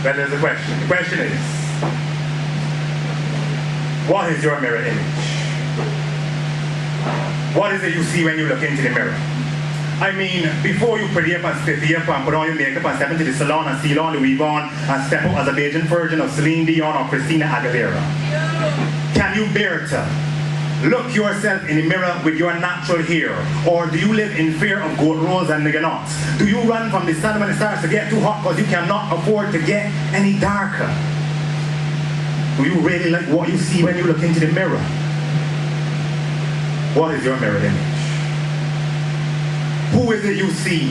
Well, there's a question. The question is, what is your mirror image? What is it you see when you look into the mirror? I mean, before you pretty up and stiffy up and put on your makeup and step into the salon and seal on the weave on and step up as a Bajan version of Celine Dion or Christina Aguilera, can you bear to look yourself in the mirror with your natural hair? Or do you live in fear of goat rolls and nigger knots? Do you run from the sun when it starts to get too hot because you cannot afford to get any darker? Do you really like what you see when you look into the mirror? What is your mirror image? Who is it you see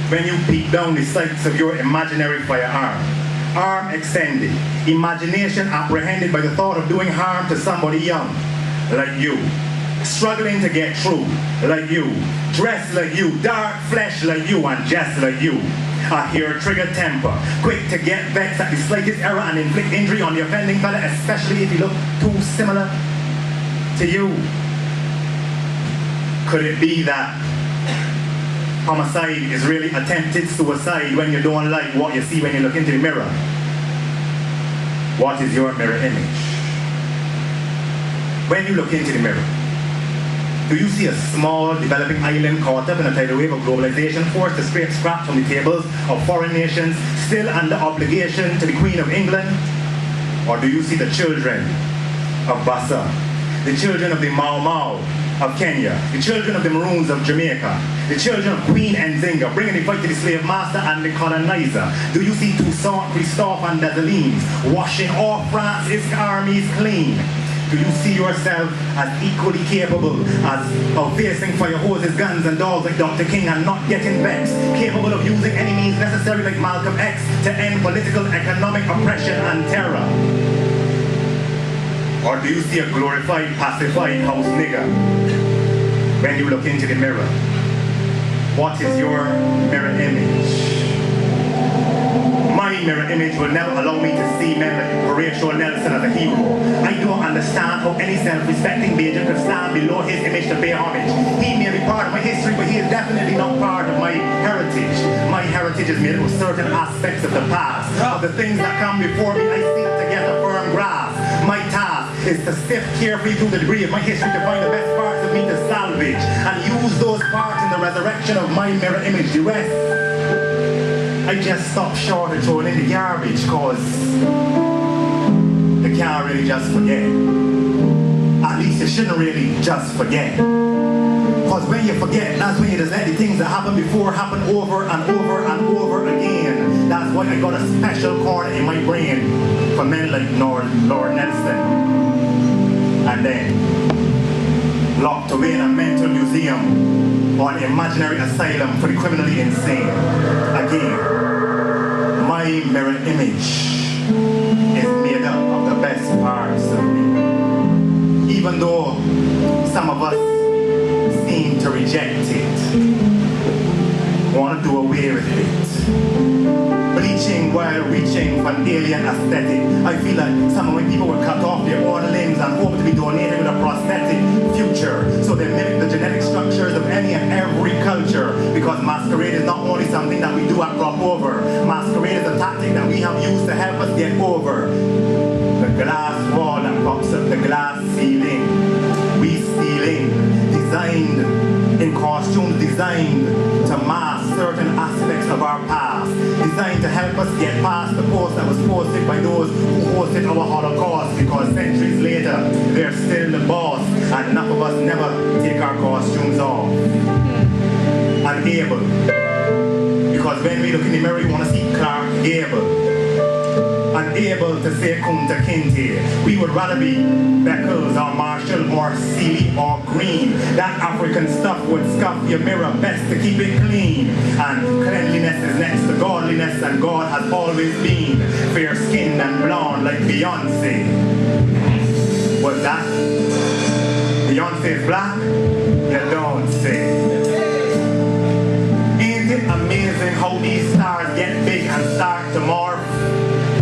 when you peek down the sights of your imaginary firearm? Arm extended, imagination apprehended by the thought of doing harm to somebody young, like you, struggling to get through, like you, dressed like you, dark flesh like you, and just like you. A hair-triggered temper, quick to get vexed at the slightest error and inflict injury on the offending fella, especially if he look too similar to you. Could it be that homicide is really attempted suicide when you don't like what you see when you look into the mirror? What is your mirror image? When you look into the mirror, do you see a small developing island caught up in a tidal wave of globalization, forced to scrape scraps from the tables of foreign nations, still under obligation to the Queen of England? Or do you see the children of Bassa, the children of the Mau Mau of Kenya, the children of the Maroons of Jamaica, the children of Queen Nzinga, bringing the fight to the slave master and the colonizer? Do you see Toussaint, Christophe and Dessalines washing all France's armies clean? Do you see yourself as equally capable of facing fire hoses, guns and dogs like Dr. King and not getting vexed, capable of using any means necessary like Malcolm X to end political, economic oppression and terror? Or do you see a glorified, pacified house nigger when you look into the mirror? What is your mirror image? My mirror image will never allow me to see men like Horatio Nelson as a hero. I don't understand how any self-respecting Bajan could stand below his image to pay homage. He may be part of my history, but he is definitely not part of my heritage. My heritage is made up of certain aspects of the past. Of the things that come before me, I seek to get a firm grasp. My task is to sift carefully through the debris of my history to find the best parts of me to salvage and use those parts in the resurrection of my mirror image. The rest, I just stop short of throwing in the garbage, cause you can't really just forget. At least you shouldn't really just forget. Cause when you forget, that's when you just let the things that happened before happen over and over and over again. That's why I got a special corner in my brain for men like Lord Nelson. And then locked away in a mental museum or an imaginary asylum for the criminally insane. Again, my mirror image is made up of the best parts of me. Even though some of us seem to reject it, want to do away with it, bleaching while reaching for an alien aesthetic. I feel like some of my people would cut off their own limbs and hope to be donated with a prosthetic future, so they mimic the genetic structures of any and every culture, because masquerade is not only something that we do at crop over. Masquerade is a tactic that we have used to help us get over the glass wall that props up the glass ceiling. We stealing, designed in costumes designed to mask certain aspects of our past, designed to help us get past the post that was posted by those who hosted our Holocaust, because centuries later, they're still the boss, and enough of us never take our costumes off. Unable. Because when we look in the mirror, we want to see Clark Gable. Unable to say Kunta Kinte. We would rather be Beckles or Marshall or Sealy or Green. That African stuff would scuff your mirror, best to keep it clean. And cleanliness is next to godliness, and God has always been fair-skinned and blonde like Beyonce. Was that? Beyonce's black? You don't say. Isn't it amazing how these stars get big and start to morph?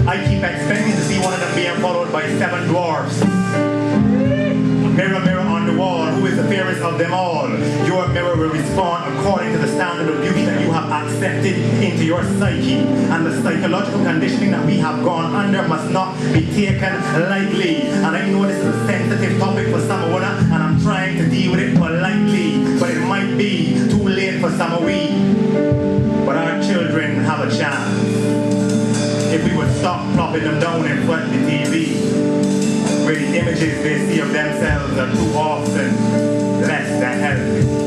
I keep expecting to see one of them being followed by 7 dwarfs. Mirror, mirror on the wall, who is the fairest of them all. Your mirror will respond according to the standard of beauty that you have accepted into your psyche. And the psychological conditioning that we have gone under must not be taken lightly. And I know this is a sensitive topic for some of us, and I'm trying to deal with it politely, but it might be too late for some of we. But our children have a chance. If we would stop plopping them down in front of the TV, where the images they see of themselves are too often less than healthy.